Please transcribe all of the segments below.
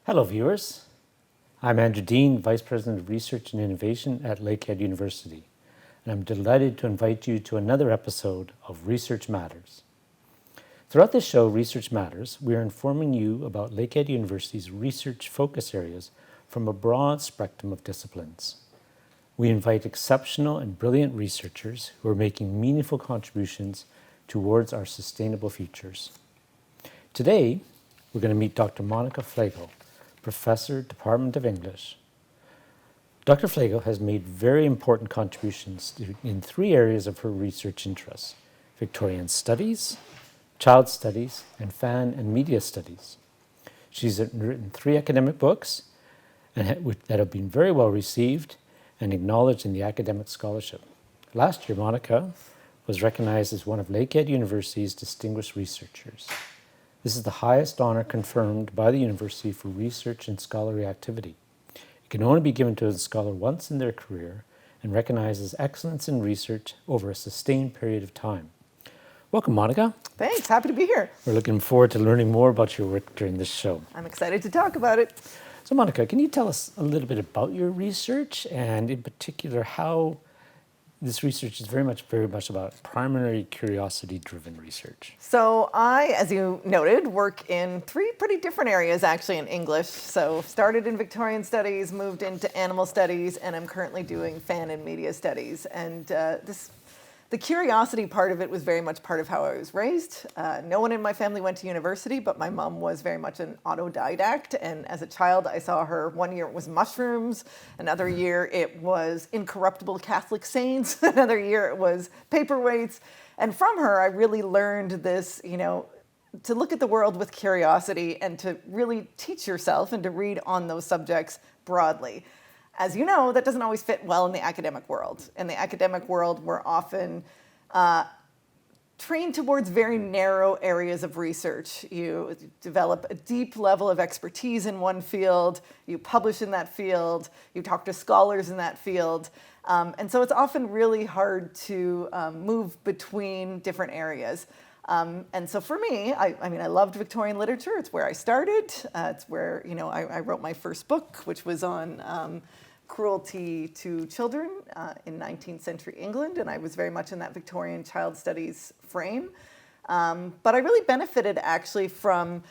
Hello, viewers. I'm Andrew Dean, Vice President of Research and Innovation at Lakehead University, and I'm delighted to invite you to another episode of Research Matters. Throughout this show, Research Matters, we are informing you about Lakehead University's research focus areas from a broad spectrum of disciplines. We invite exceptional and brilliant researchers who are making meaningful contributions towards our sustainable futures. Today, we're going to meet Dr. Monica Flegel, Professor, Department of English. Dr. Flegel has made very important contributions in three areas of her research interests: Victorian studies, child studies, and fan and media studies. She's written three academic books that have been very well received and acknowledged in the academic scholarship. Last year, Monica was recognized as one of Lakehead University's distinguished researchers. This is the highest honor confirmed by the university for research and scholarly activity. It can only be given to a scholar once in their career and recognizes excellence in research over a sustained period of time. Welcome, Monica. Thanks, happy to be here. We're looking forward to learning more about your work during this show. I'm excited to talk about it. So, Monica, can you tell us a little bit about your research and in particular how this research is very much about primary curiosity-driven research? So I, as you noted, work in three pretty different areas actually in English. So started in Victorian studies, moved into animal studies, and I'm currently doing fan and media studies. And the curiosity part of it was very much part of how I was raised. No one in my family went to university, but my mom was very much an autodidact. And as a child, I saw her, one year it was mushrooms, another year it was incorruptible Catholic saints, another year it was paperweights. And from her, I really learned this, to look at the world with curiosity and to really teach yourself and to read on those subjects broadly. As you know, that doesn't always fit well in the academic world. In the academic world, we're often trained towards very narrow areas of research. You develop a deep level of expertise in one field, you publish in that field, you talk to scholars in that field. And so it's often really hard to move between different areas. And so for me, I loved Victorian literature. It's where I started. It's where, I wrote my first book, which was on cruelty to children in 19th century England. And I was very much in that Victorian child studies frame. But I really benefited actually from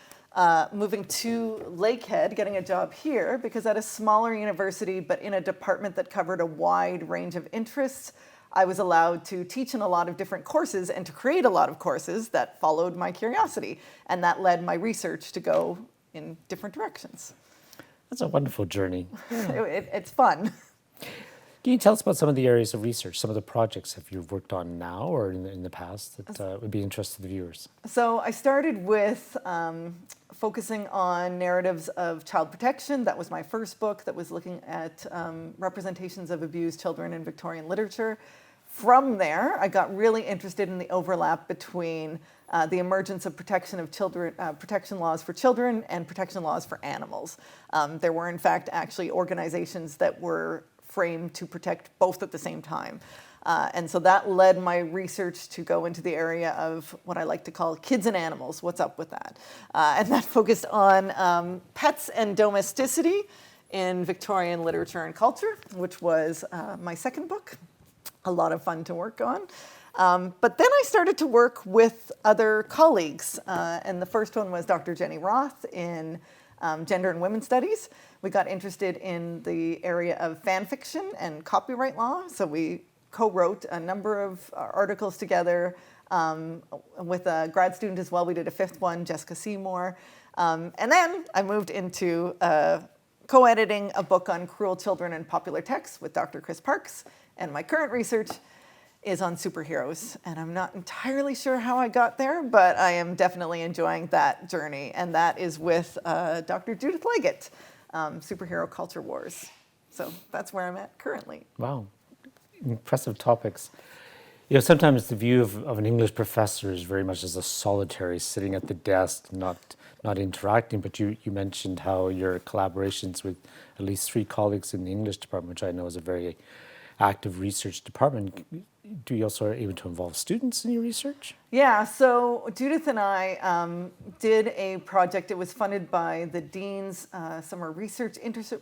moving to Lakehead, getting a job here, because at a smaller university, but in a department that covered a wide range of interests, I was allowed to teach in a lot of different courses and to create a lot of courses that followed my curiosity. And that led my research to go in different directions. That's a wonderful journey. It's fun. Can you tell us about some of the areas of research, some of the projects that you've worked on now or in the past that would be interesting to the viewers? So I started with focusing on narratives of child protection. That was my first book that was looking at representations of abused children in Victorian literature. From there, I got really interested in the overlap between the emergence of protection of children, protection laws for children and protection laws for animals. There were, in fact, actually organizations that were framed to protect both at the same time. And so that led my research to go into the area of what I like to call kids and animals. What's up with that? And that focused on pets and domesticity in Victorian literature and culture, which was my second book. A lot of fun to work on. But then I started to work with other colleagues. And the first one was Dr. Jenny Roth in gender and women's studies. We got interested in the area of fan fiction and copyright law. So we co-wrote a number of articles together with a grad student as well. We did a fifth one, Jessica Seymour. And then I moved into co-editing a book on cruel children and popular texts with Dr. Chris Parks. And my current research is on superheroes. And I'm not entirely sure how I got there, but I am definitely enjoying that journey. And that is with Dr. Judith Leggett, Superhero Culture Wars. So that's where I'm at currently. Wow, impressive topics. Sometimes the view of an English professor is very much as a solitary sitting at the desk, not interacting, but you mentioned how your collaborations with at least three colleagues in the English department, which I know is a very active research department. Do you also are able to involve students in your research? Yeah, so Judith and I did a project. It was funded by the Dean's Summer Research Internship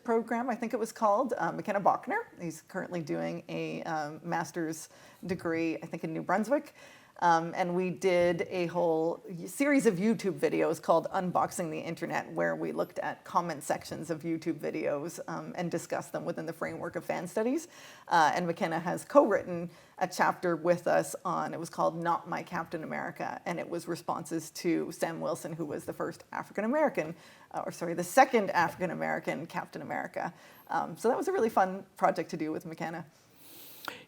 Program, I think it was called. McKenna Bachner, he's currently doing a master's degree, I think in New Brunswick. And we did a whole series of YouTube videos called Unboxing the Internet, where we looked at comment sections of YouTube videos and discussed them within the framework of fan studies. And McKenna has co-written a chapter with us on, it was called Not My Captain America, and it was responses to Sam Wilson, who was the first African-American, the second African-American Captain America. So that was a really fun project to do with McKenna.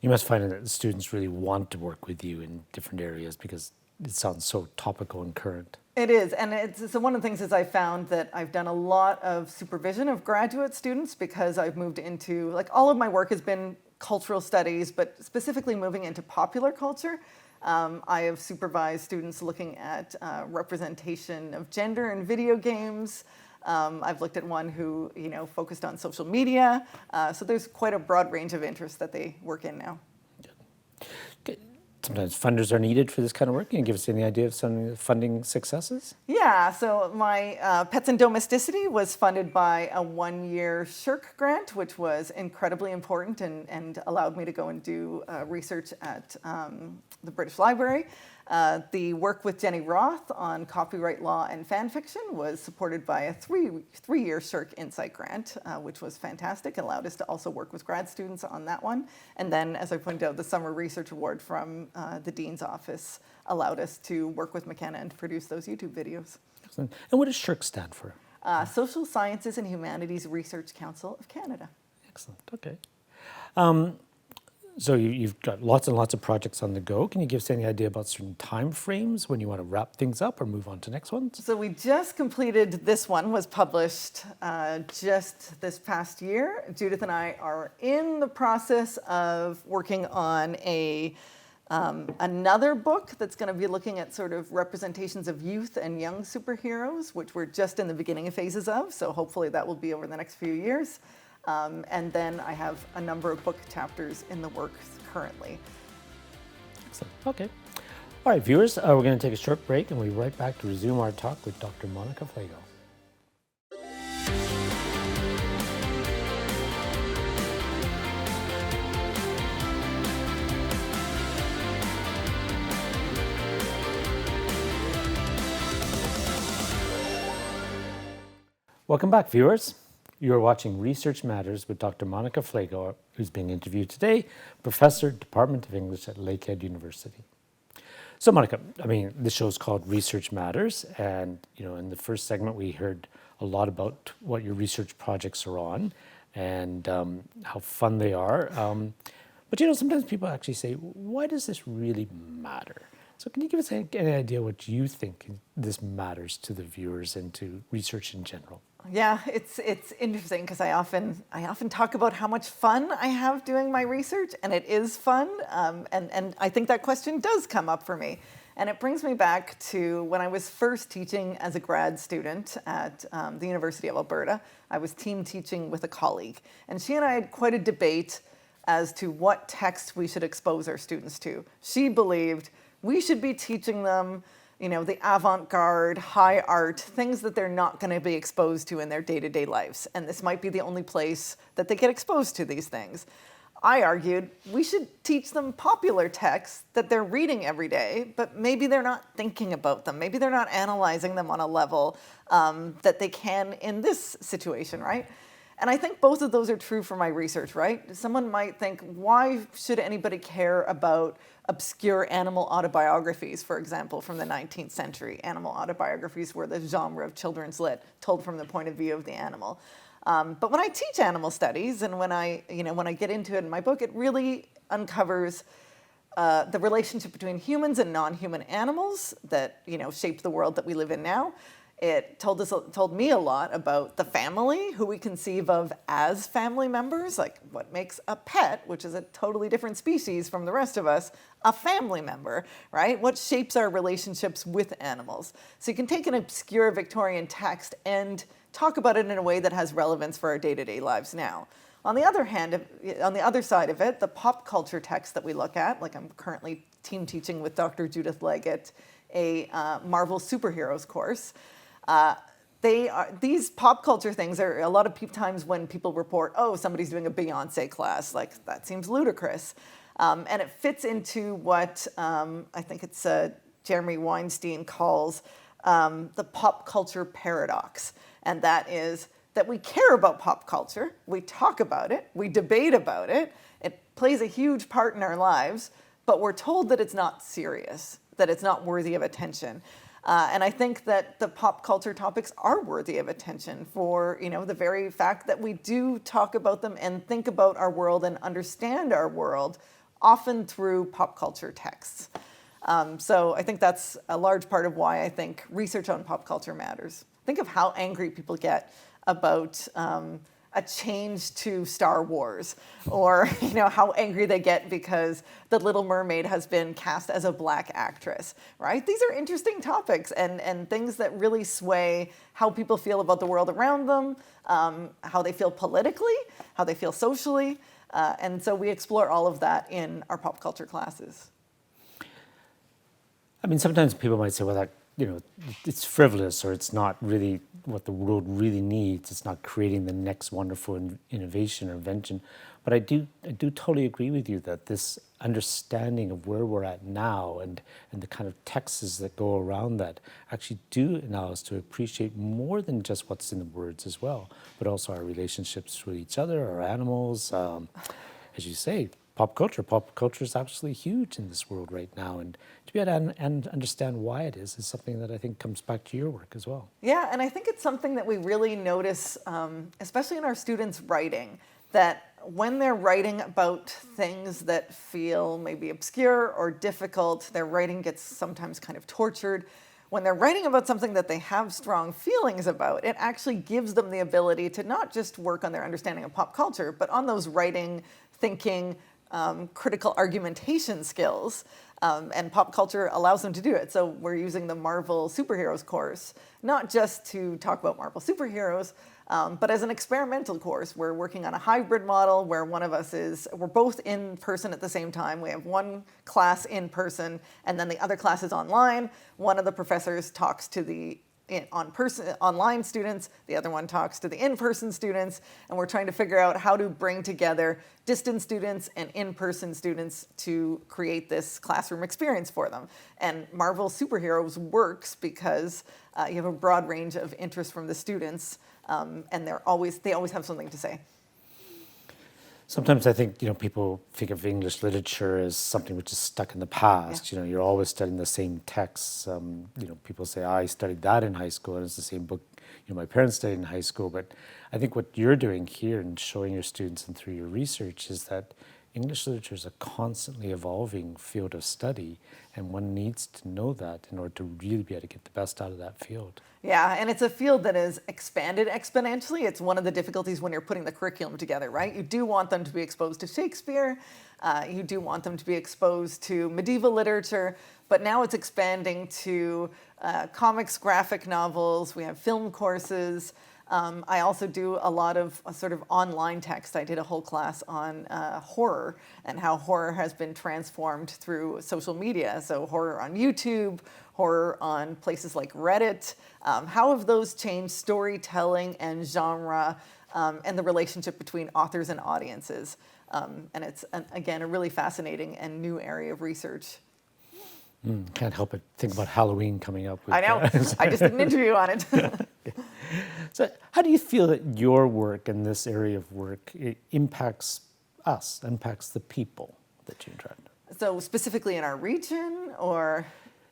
You must find that the students really want to work with you in different areas because it sounds so topical and current. It is, and so one of the things is I found that I've done a lot of supervision of graduate students because I've moved into, like, all of my work has been cultural studies, but specifically moving into popular culture. I have supervised students looking at representation of gender in video games. I've looked at one who, focused on social media. So there's quite a broad range of interests that they work in now. Okay. Sometimes funders are needed for this kind of work. Can you give us any idea of some of the funding successes? Yeah, so my Pets and Domesticity was funded by a one-year SSHRC grant, which was incredibly important and allowed me to go and do research at the British Library. The work with Jenny Roth on copyright law and fan fiction was supported by a three-year SSHRC Insight grant, which was fantastic. It allowed us to also work with grad students on that one. And then, as I pointed out, the Summer Research Award from the Dean's Office allowed us to work with McKenna and to produce those YouTube videos. Excellent. And what does SSHRC stand for? Social Sciences and Humanities Research Council of Canada. Excellent. Okay. So you've got lots and lots of projects on the go. Can you give us any idea about certain time frames when you want to wrap things up or move on to next ones? So we just completed, this one was published just this past year. Judith and I are in the process of working on another book that's going to be looking at sort of representations of youth and young superheroes, which we're just in the beginning phases of. So hopefully that will be over the next few years. And then I have a number of book chapters in the works currently. Excellent. Okay. All right, viewers, we're going to take a short break and we'll be right back to resume our talk with Dr. Monica Flegel. Welcome back, viewers. You are watching Research Matters with Dr. Monica Flegel, who's being interviewed today, Professor, Department of English at Lakehead University. So, Monica, this show is called Research Matters, and in the first segment we heard a lot about what your research projects are on and how fun they are. But sometimes people actually say, why does this really matter? So can you give us any idea what you think this matters to the viewers and to research in general? Yeah, it's interesting because I often talk about how much fun I have doing my research, and it is fun. And I think that question does come up for me. And it brings me back to when I was first teaching as a grad student at the University of Alberta. I was team teaching with a colleague, and she and I had quite a debate as to what text we should expose our students to. She believed we should be teaching them, the avant-garde, high art, things that they're not going to be exposed to in their day-to-day lives. And this might be the only place that they get exposed to these things. I argued we should teach them popular texts that they're reading every day, but maybe they're not thinking about them. Maybe they're not analyzing them on a level that they can in this situation, right? And I think both of those are true for my research, right? Someone might think, why should anybody care about obscure animal autobiographies, for example, from the 19th century? Animal autobiographies were the genre of children's lit, told from the point of view of the animal. But when I teach animal studies and when I get into it in my book, it really uncovers the relationship between humans and non-human animals that shape the world that we live in now. It told me a lot about the family, who we conceive of as family members, like what makes a pet, which is a totally different species from the rest of us, a family member, right? What shapes our relationships with animals. So you can take an obscure Victorian text and talk about it in a way that has relevance for our day-to-day lives now. On the other hand, on the other side of it, the pop culture texts that we look at, like I'm currently team teaching with Dr. Judith Leggett a Marvel superheroes course. These pop culture things are a lot of times when people report, oh, somebody's doing a Beyonce class, like that seems ludicrous. And it fits into what I think it's Jeremy Weinstein calls the pop culture paradox. And that is that we care about pop culture, we talk about it, we debate about it, it plays a huge part in our lives, but we're told that it's not serious, that it's not worthy of attention. And I think that the pop culture topics are worthy of attention for, the very fact that we do talk about them and think about our world and understand our world, often through pop culture texts. So I think that's a large part of why I think research on pop culture matters. Think of how angry people get about a change to Star Wars, or how angry they get because The Little Mermaid has been cast as a black actress, right? These are interesting topics and things that really sway how people feel about the world around them, how they feel politically, how they feel socially, and so we explore all of that in our pop culture classes. I mean, sometimes people might say, well, that, it's frivolous, or it's not really what the world really needs. It's not creating the next wonderful innovation or invention. But I do totally agree with you that this understanding of where we're at now and the kind of texts that go around that actually do allow us to appreciate more than just what's in the words as well, but also our relationships with each other, our animals. As you say, pop culture. Pop culture is absolutely huge in this world right now, and to be able to understand why it is something that I think comes back to your work as well. Yeah, and I think it's something that we really notice, especially in our students' writing, that when they're writing about things that feel maybe obscure or difficult, their writing gets sometimes kind of tortured. When they're writing about something that they have strong feelings about, it actually gives them the ability to not just work on their understanding of pop culture, but on those writing, thinking, critical argumentation skills, and pop culture allows them to do it. So we're using the Marvel superheroes course, not just to talk about Marvel superheroes, but as an experimental course. We're working on a hybrid model where we're both in person at the same time. We have one class in person, and then the other class is online. One of the professors talks to the online students, the other one talks to the in-person students, and we're trying to figure out how to bring together distance students and in-person students to create this classroom experience for them. And Marvel Superheroes works because you have a broad range of interest from the students, and they always have something to say. Sometimes I think, people think of English literature as something which is stuck in the past. Yeah. You're always studying the same texts. People say, I studied that in high school, and it's the same book, my parents studied in high school. But I think what you're doing here and showing your students and through your research is that English literature is a constantly evolving field of study, and one needs to know that in order to really be able to get the best out of that field. Yeah, and it's a field that is expanded exponentially. It's one of the difficulties when you're putting the curriculum together, right? You do want them to be exposed to Shakespeare, you do want them to be exposed to medieval literature, but now it's expanding to comics, graphic novels, we have film courses. I also do a lot of sort of online text. I did a whole class on horror and how horror has been transformed through social media. So horror on YouTube, horror on places like Reddit. How have those changed storytelling and genre and the relationship between authors and audiences? And it's, again, a really fascinating and new area of research. Can't help but think about Halloween coming up. I know. I just did an interview on it. So how do you feel that your work in this area of work impacts us, impacts the people that you interact with? So specifically in our region, or?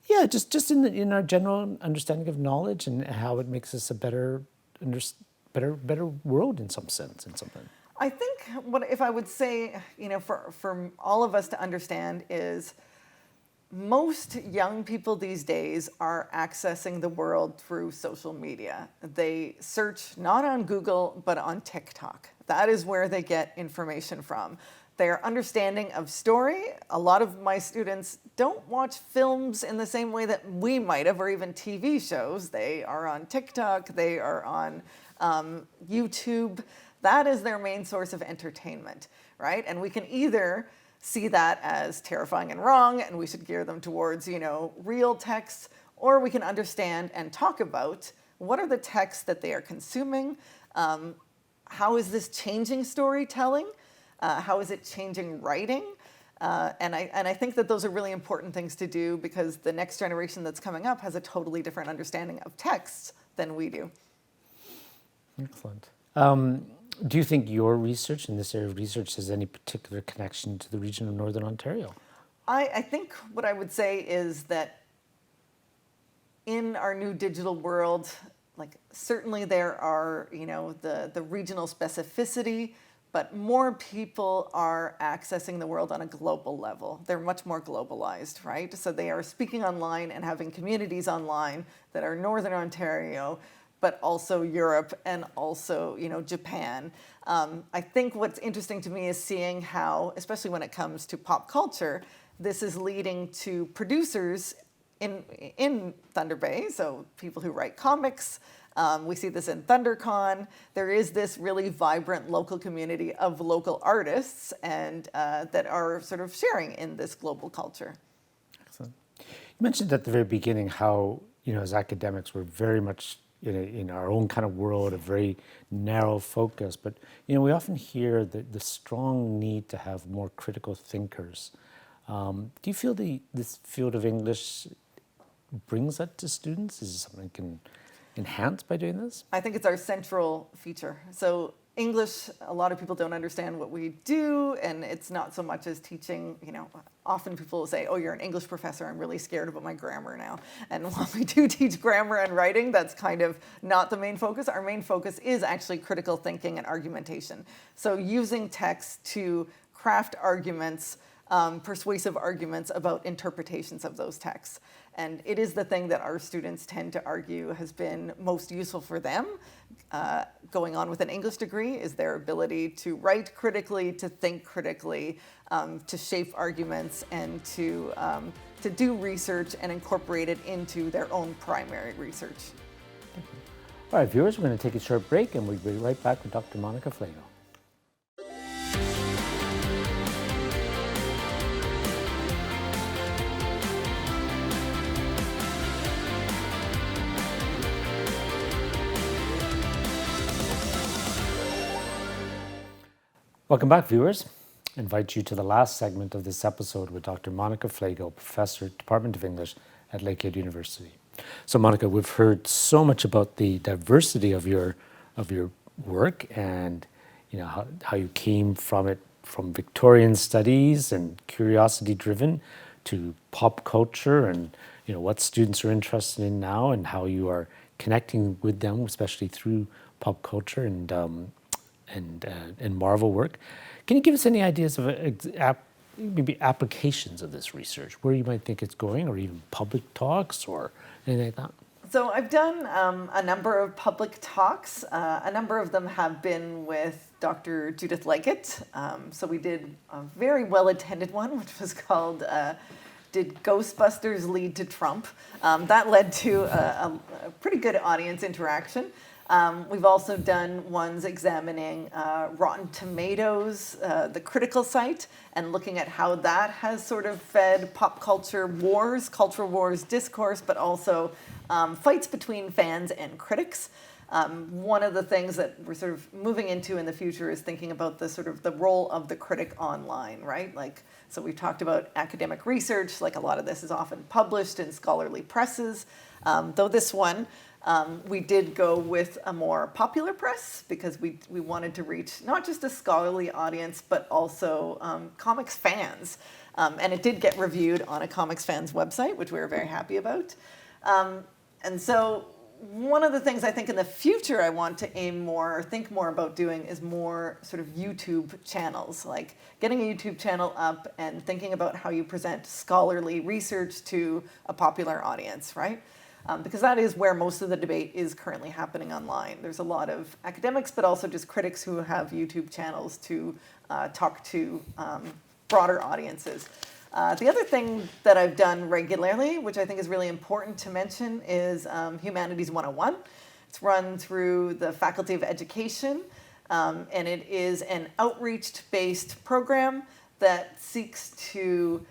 Yeah, just in our general understanding of knowledge and how it makes us a better world in some sense, I think if I would say, for all of us to understand is most young people these days are accessing the world through social media. They search not on Google, but on TikTok. That is where they get information from. Their understanding of story, a lot of my students don't watch films in the same way that we might have, or even TV shows. They are on TikTok, they are on YouTube. That is their main source of entertainment, right? And we can either see that as terrifying and wrong, and we should gear them towards, real texts, or we can understand and talk about what are the texts that they are consuming, how is this changing storytelling, how is it changing writing, and I think that those are really important things to do because the next generation that's coming up has a totally different understanding of texts than we do. Excellent. Do you think your research in this area of research has any particular connection to the region of Northern Ontario? I think what I would say is that in our new digital world, like certainly there are, the regional specificity, but more people are accessing the world on a global level. They're much more globalized, right? So they are speaking online and having communities online that are Northern Ontario, but also Europe and also, Japan. I think what's interesting to me is seeing how, especially when it comes to pop culture, this is leading to producers in Thunder Bay, so people who write comics. We see this in ThunderCon. There is this really vibrant local community of local artists and that are sort of sharing in this global culture. Excellent. You mentioned at the very beginning how, as academics, we're very much in our own kind of world, a very narrow focus. But, we often hear the strong need to have more critical thinkers. Do you feel this field of English brings that to students? Is it something that can enhance by doing this? I think it's our central feature. So English, a lot of people don't understand what we do, and it's not so much as teaching, often people will say, oh, you're an English professor, I'm really scared about my grammar now. And while we do teach grammar and writing, that's kind of not the main focus. Our main focus is actually critical thinking and argumentation. So using text to craft arguments, persuasive arguments about interpretations of those texts. And it is the thing that our students tend to argue has been most useful for them going on with an English degree is their ability to write critically, to think critically, to shape arguments, and to do research and incorporate it into their own primary research. All right, viewers, we're going to take a short break and we'll be right back with Dr. Monica Flegel. Welcome back, viewers. I invite you to the last segment of this episode with Dr. Monica Flegel, Professor at Department of English at Lakehead University. So, Monica, we've heard so much about the diversity of your work and how you came from Victorian studies and curiosity driven to pop culture and what students are interested in now and how you are connecting with them, especially through pop culture and Marvel work. Can you give us any ideas of maybe applications of this research, where you might think it's going, or even public talks or anything like that? So I've done a number of public talks. A number of them have been with Dr. Judith Lakehead. So we did a very well-attended one, which was called Did Ghostbusters Lead to Trump? That led to a pretty good audience interaction. We've also done ones examining Rotten Tomatoes, the critical site, and looking at how that has sort of fed pop culture wars, cultural wars discourse, but also fights between fans and critics. One of the things that we're sort of moving into in the future is thinking about the role of the critic online, right? So we've talked about academic research, like a lot of this is often published in scholarly presses, though this one, we did go with a more popular press because we wanted to reach not just a scholarly audience, but also comics fans. And it did get reviewed on a comics fans website, which we were very happy about. And so one of the things I think in the future I want to aim more or think more about doing is more sort of YouTube channels, like getting a YouTube channel up and thinking about how you present scholarly research to a popular audience, right? Because that is where most of the debate is currently happening online. There's a lot of academics, but also just critics who have YouTube channels to talk to broader audiences. The other thing that I've done regularly, which I think is really important to mention, is Humanities 101. It's run through the Faculty of Education. And it is an outreach-based program that seeks to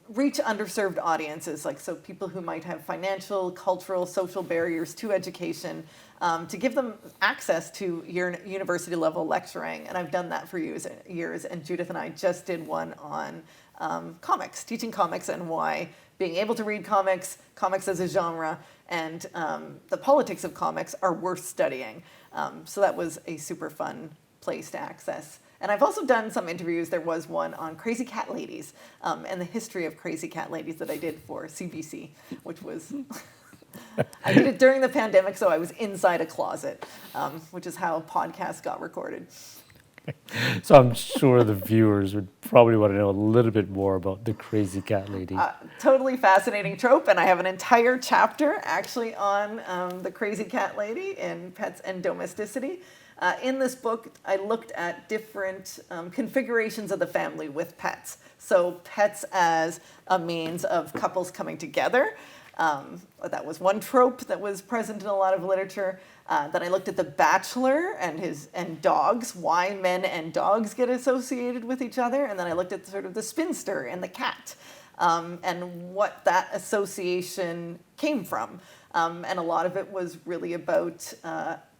reach underserved audiences, like so people who might have financial, cultural, social barriers to education, to give them access to university level lecturing. And I've done that for years. And Judith and I just did one on comics, teaching comics and why being able to read comics, comics as a genre, and the politics of comics are worth studying. So that was a super fun place to access. And I've also done some interviews. There was one on crazy cat ladies and the history of crazy cat ladies that I did for CBC, which was, I did it during the pandemic, so I was inside a closet, which is how podcasts got recorded. So I'm sure the viewers would probably want to know a little bit more about the crazy cat lady. Totally fascinating trope, and I have an entire chapter actually on the crazy cat lady in Pets and Domesticity. In this book, I looked at different configurations of the family with pets. So pets as a means of couples coming together. That was one trope that was present in a lot of literature. Then I looked at the bachelor and dogs, why men and dogs get associated with each other. And then I looked at sort of the spinster and the cat, and what that association came from. And a lot of it was really about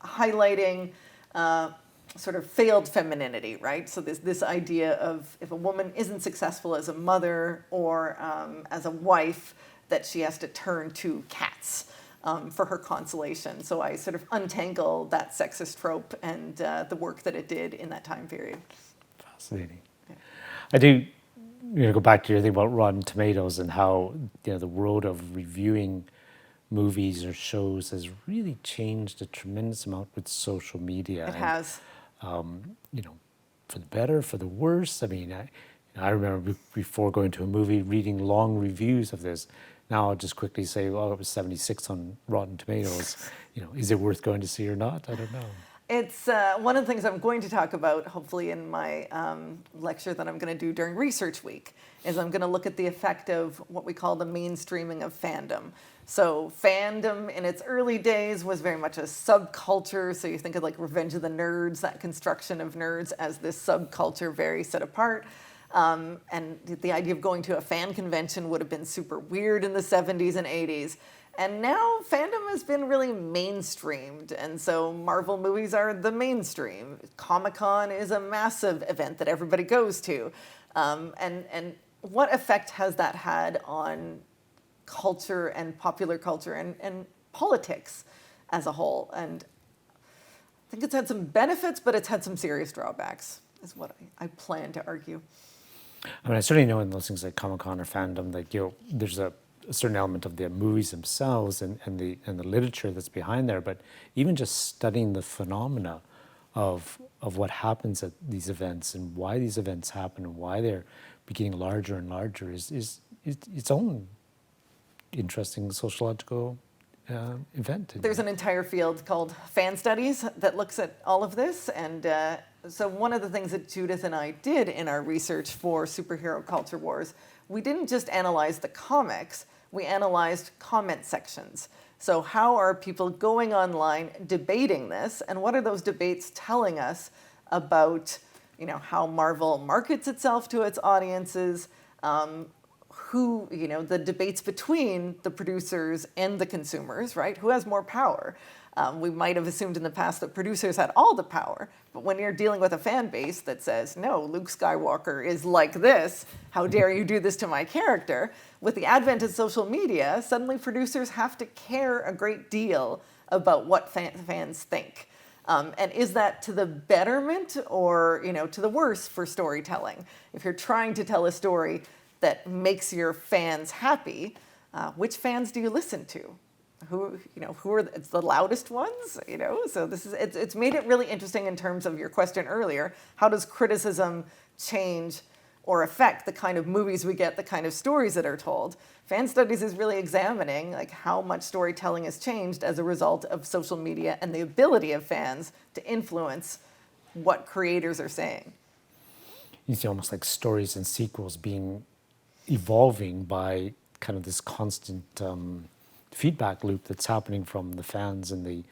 highlighting sort of failed femininity, right? So this idea of if a woman isn't successful as a mother or as a wife, that she has to turn to cats for her consolation. So I sort of untangle that sexist trope and the work that it did in that time period. Fascinating. Yeah. I do, go back to your thing about Rotten Tomatoes and how the world of reviewing movies or shows has really changed a tremendous amount with social media. It has. For the better, for the worse. I mean, I remember before going to a movie reading long reviews of this. Now I'll just quickly say, well, it was 76 on Rotten Tomatoes. Is it worth going to see or not? I don't know. It's one of the things I'm going to talk about, hopefully, in my lecture that I'm going to do during Research Week, is I'm going to look at the effect of what we call the mainstreaming of fandom. So fandom in its early days was very much a subculture. So you think of like Revenge of the Nerds, that construction of nerds as this subculture very set apart. And the idea of going to a fan convention would have been super weird in the 70s and 80s. And now fandom has been really mainstreamed. And so Marvel movies are the mainstream. Comic-Con is a massive event that everybody goes to. And what effect has that had on culture and popular culture and politics as a whole? And I think it's had some benefits, but it's had some serious drawbacks, is what I plan to argue. I mean, I certainly know in those things like Comic-Con or fandom, like, there's a certain element of the movies themselves and the literature that's behind there, but even just studying the phenomena of what happens at these events and why these events happen and why they're getting larger and larger is its own interesting sociological event. There's an entire field called fan studies that looks at all of this. And so one of the things that Judith and I did in our research for Superhero Culture Wars, we didn't just analyze the comics, we analyzed comment sections. So how are people going online debating this, and what are those debates telling us about how Marvel markets itself to its audiences, the debates between the producers and the consumers, right? Who has more power? We might have assumed in the past that producers had all the power, but when you're dealing with a fan base that says, no, Luke Skywalker is like this, how dare you do this to my character? With the advent of social media, suddenly producers have to care a great deal about what fans think. And is that to the betterment or to the worse for storytelling? If you're trying to tell a story that makes your fans happy, which fans do you listen to? Who are it's the loudest ones? So it's made it really interesting in terms of your question earlier. How does criticism change or affect the kind of movies we get, the kind of stories that are told? Fan studies is really examining like how much storytelling has changed as a result of social media and the ability of fans to influence what creators are saying. You see almost like stories and sequels evolving by kind of this constant feedback loop that's happening from the fans and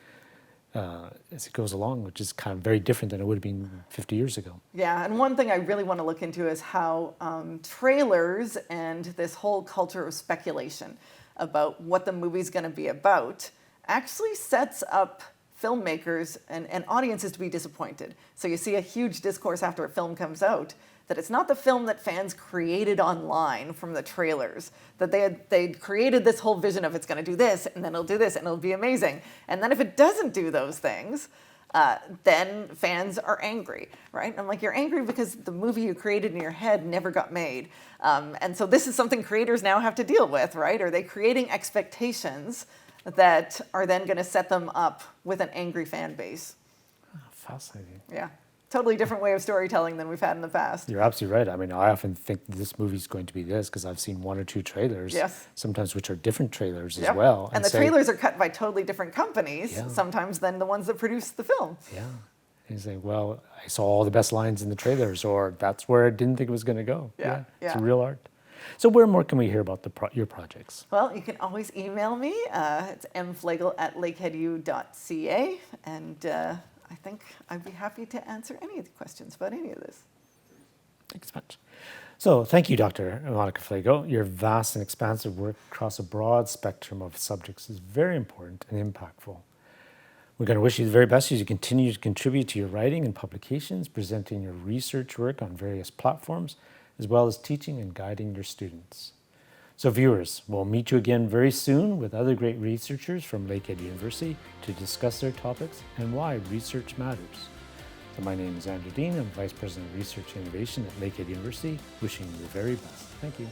as it goes along, which is kind of very different than it would have been 50 years ago. Yeah, and one thing I really want to look into is how trailers and this whole culture of speculation about what the movie's going to be about actually sets up filmmakers and audiences to be disappointed. So you see a huge discourse after a film comes out that it's not the film that fans created online from the trailers, that they created this whole vision of it's going to do this, and then it'll do this, and it'll be amazing. And then if it doesn't do those things, then fans are angry, right? I'm like, you're angry because the movie you created in your head never got made. And so this is something creators now have to deal with, right? Are they creating expectations that are then going to set them up with an angry fan base? Fascinating. Yeah. Totally different way of storytelling than we've had in the past. You're absolutely right. I mean, I often think this movie's going to be this because I've seen one or two trailers, yes, sometimes which are different trailers as well. And the trailers are cut by totally different companies, sometimes than the ones that produce the film. Yeah. And you say, well, I saw all the best lines in the trailers, or that's where I didn't think it was going to go. Yeah. It's real art. So where more can we hear about your projects? Well, you can always email me. It's mflegel@lakeheadu.ca, and I think I'd be happy to answer any of the questions about any of this. Thanks so much. So thank you, Dr. Monica Flegel. Your vast and expansive work across a broad spectrum of subjects is very important and impactful. We're going to wish you the very best as you continue to contribute to your writing and publications, presenting your research work on various platforms, as well as teaching and guiding your students. So viewers, we'll meet you again very soon with other great researchers from Lakehead University to discuss their topics and why research matters. So my name is Andrew Dean. I'm Vice President of Research and Innovation at Lakehead University, wishing you the very best. Thank you.